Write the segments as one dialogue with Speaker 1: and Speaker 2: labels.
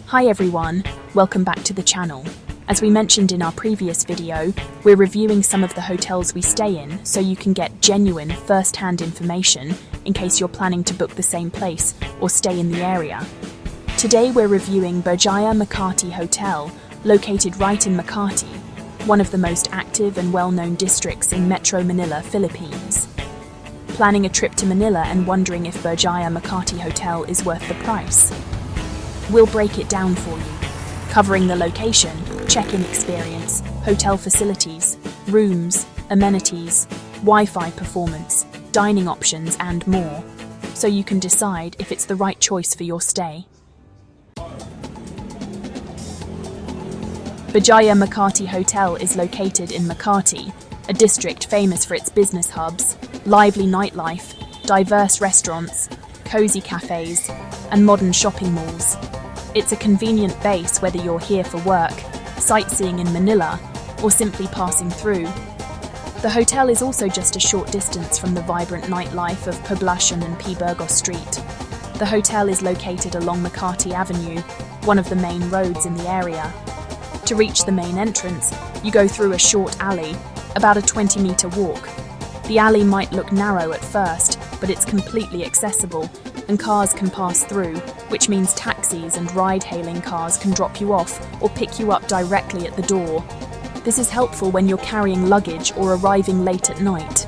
Speaker 1: Hi everyone, welcome back to the channel. As we mentioned in our previous video, we're reviewing some of the hotels we stay in so you can get genuine first-hand information in case you're planning to book the same place or stay in the area. Today we're reviewing Berjaya Makati Hotel, located right in Makati, one of the most active and well-known districts in Metro Manila, Philippines. Planning a trip to Manila and wondering if Berjaya Makati Hotel is worth the price? We'll break it down for you, covering the location, check-in experience, hotel facilities, rooms, amenities, Wi-Fi performance, dining options and more, so you can decide if it's the right choice for your stay. Berjaya Makati Hotel is located in Makati, a district famous for its business hubs, lively nightlife, diverse restaurants, cozy cafes, and modern shopping malls. It's a convenient base whether you're here for work, sightseeing in Manila, or simply passing through. The hotel is also just a short distance from the vibrant nightlife of Poblacion and P. Burgos Street. The hotel is located along Makati Avenue, one of the main roads in the area. To reach the main entrance, you go through a short alley, about a 20-meter walk. The alley might look narrow at first, but it's completely accessible, and cars can pass through, which means taxis and ride-hailing cars can drop you off or pick you up directly at the door. This is helpful when you're carrying luggage or arriving late at night.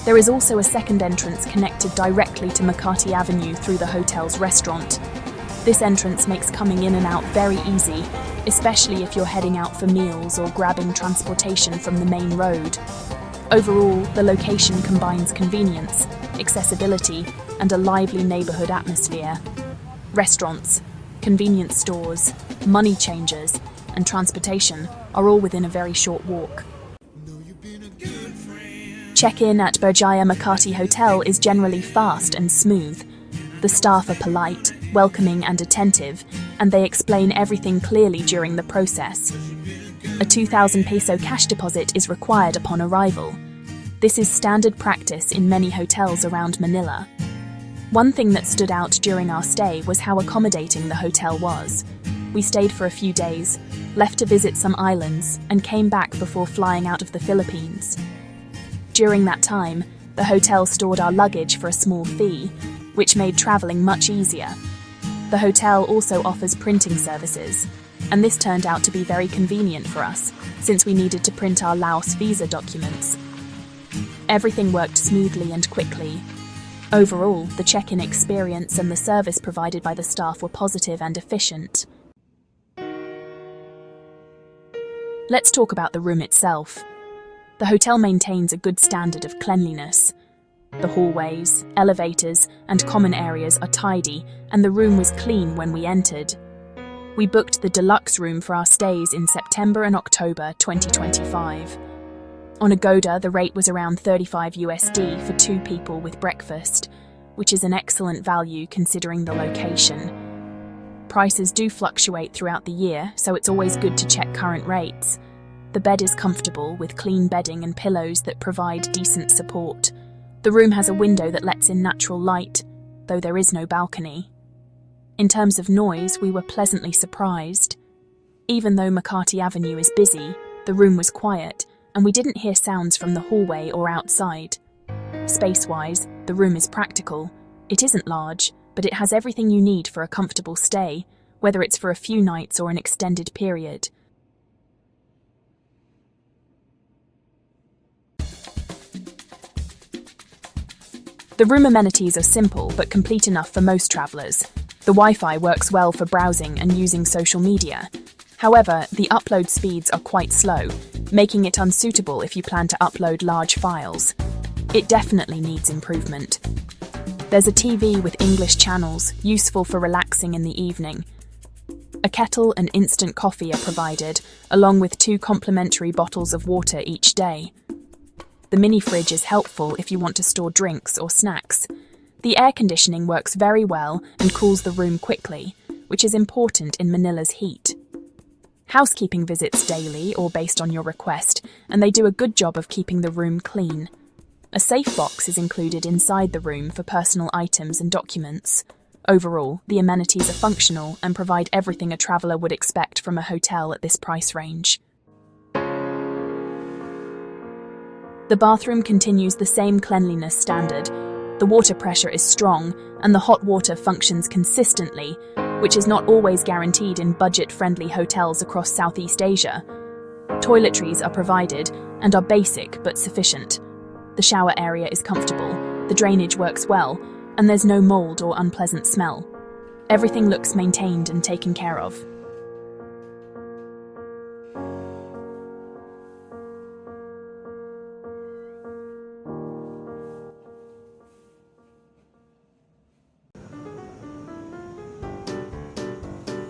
Speaker 1: There is also a second entrance connected directly to Makati Avenue through the hotel's restaurant. This entrance makes coming in and out very easy, especially if you're heading out for meals or grabbing transportation from the main road. Overall, the location combines convenience, accessibility, and a lively neighborhood atmosphere. Restaurants, convenience stores, money changers, and transportation are all within a very short walk. Check-in at Berjaya Makati Hotel is generally fast and smooth. The staff are polite, welcoming and attentive, and they explain everything clearly during the process. A 2,000 peso cash deposit is required upon arrival. This is standard practice in many hotels around Manila. One thing that stood out during our stay was how accommodating the hotel was. We stayed for a few days, left to visit some islands, and came back before flying out of the Philippines. During that time, the hotel stored our luggage for a small fee, which made traveling much easier. The hotel also offers printing services, and this turned out to be very convenient for us, since we needed to print our Laos visa documents. Everything worked smoothly and quickly. Overall, the check-in experience and the service provided by the staff were positive and efficient. Let's talk about the room itself. The hotel maintains a good standard of cleanliness. The hallways, elevators, and common areas are tidy, and the room was clean when we entered. We booked the Deluxe Room for our stays in September and October 2025. On Agoda, the rate was around $35 for 2 people with breakfast, which is an excellent value considering the location. Prices do fluctuate throughout the year, so it's always good to check current rates. The bed is comfortable with clean bedding and pillows that provide decent support. The room has a window that lets in natural light, though there is no balcony. In terms of noise, we were pleasantly surprised. Even though Makati Avenue is busy, the room was quiet, and we didn't hear sounds from the hallway or outside. Space-wise, the room is practical. It isn't large, but it has everything you need for a comfortable stay, whether it's for a few nights or an extended period. The room amenities are simple but complete enough for most travelers. The Wi-Fi works well for browsing and using social media. However, the upload speeds are quite slow, making it unsuitable if you plan to upload large files. It definitely needs improvement. There's a TV with English channels, useful for relaxing in the evening. A kettle and instant coffee are provided, along with 2 complimentary bottles of water each day. The mini fridge is helpful if you want to store drinks or snacks. The air conditioning works very well and cools the room quickly, which is important in Manila's heat. Housekeeping visits daily or based on your request, and they do a good job of keeping the room clean. A safe box is included inside the room for personal items and documents. Overall, the amenities are functional and provide everything a traveller would expect from a hotel at this price range. The bathroom continues the same cleanliness standard. The water pressure is strong, and the hot water functions consistently, which is not always guaranteed in budget-friendly hotels across Southeast Asia. Toiletries are provided and are basic but sufficient. The shower area is comfortable, the drainage works well, and there's no mold or unpleasant smell. Everything looks maintained and taken care of.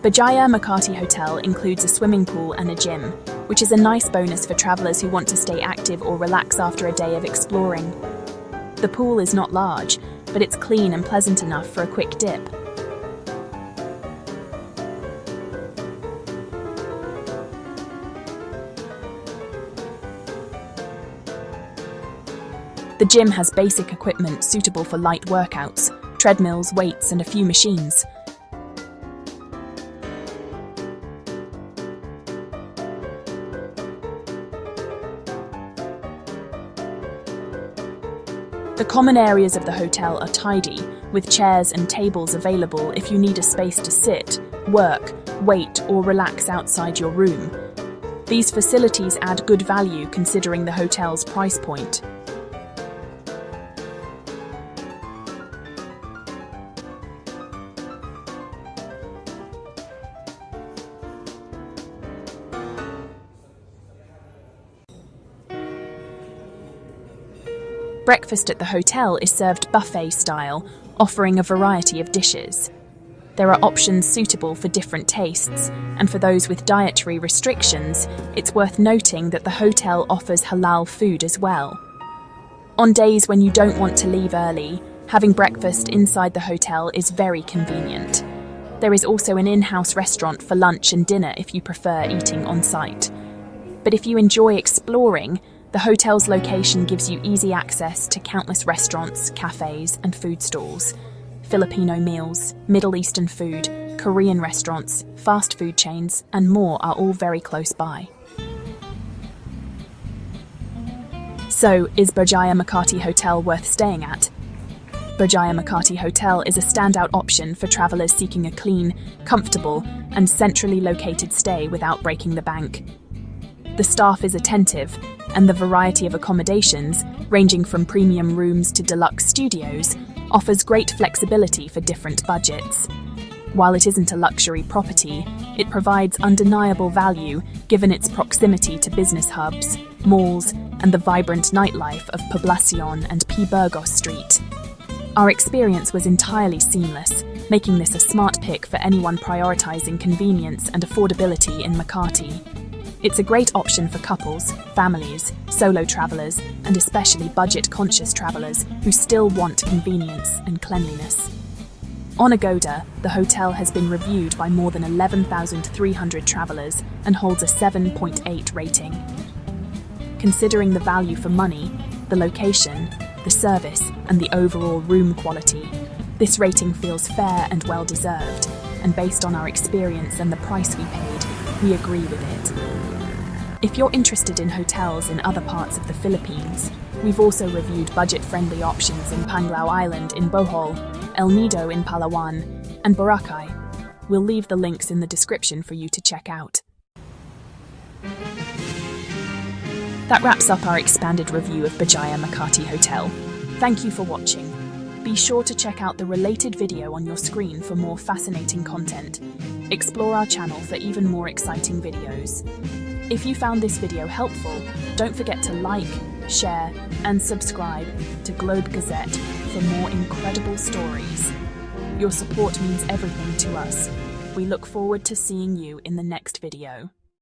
Speaker 1: Berjaya Makati Hotel includes a swimming pool and a gym, which is a nice bonus for travellers who want to stay active or relax after a day of exploring. The pool is not large, but it's clean and pleasant enough for a quick dip. The gym has basic equipment suitable for light workouts, treadmills, weights, and a few machines. The common areas of the hotel are tidy, with chairs and tables available if you need a space to sit, work, wait, or relax outside your room. These facilities add good value considering the hotel's price point. Breakfast at the hotel is served buffet style, offering a variety of dishes. There are options suitable for different tastes, and for those with dietary restrictions, it's worth noting that the hotel offers halal food as well. On days when you don't want to leave early, having breakfast inside the hotel is very convenient. There is also an in-house restaurant for lunch and dinner if you prefer eating on-site. But if you enjoy exploring, the hotel's location gives you easy access to countless restaurants, cafes, and food stalls. Filipino meals, Middle Eastern food, Korean restaurants, fast food chains, and more are all very close by. So, is Berjaya Makati Hotel worth staying at? Berjaya Makati Hotel is a standout option for travellers seeking a clean, comfortable, and centrally located stay without breaking the bank. The staff is attentive, and the variety of accommodations, ranging from premium rooms to deluxe studios, offers great flexibility for different budgets. While it isn't a luxury property, it provides undeniable value given its proximity to business hubs, malls, and the vibrant nightlife of Poblacion and P. Burgos Street. Our experience was entirely seamless, making this a smart pick for anyone prioritizing convenience and affordability in Makati. It's a great option for couples, families, solo travellers, and especially budget-conscious travellers who still want convenience and cleanliness. On Agoda, the hotel has been reviewed by more than 11,300 travellers and holds a 7.8 rating. Considering the value for money, the location, the service, and the overall room quality, this rating feels fair and well-deserved, and based on our experience and the price we paid, we agree with it. If you're interested in hotels in other parts of the Philippines, we've also reviewed budget-friendly options in Panglao Island in Bohol, El Nido in Palawan, and Boracay. We'll leave the links in the description for you to check out. That wraps up our expanded review of Berjaya Makati Hotel. Thank you for watching. Be sure to check out the related video on your screen for more fascinating content. Explore our channel for even more exciting videos. If you found this video helpful, don't forget to like, share, and subscribe to Globe Gazette for more incredible stories. Your support means everything to us. We look forward to seeing you in the next video.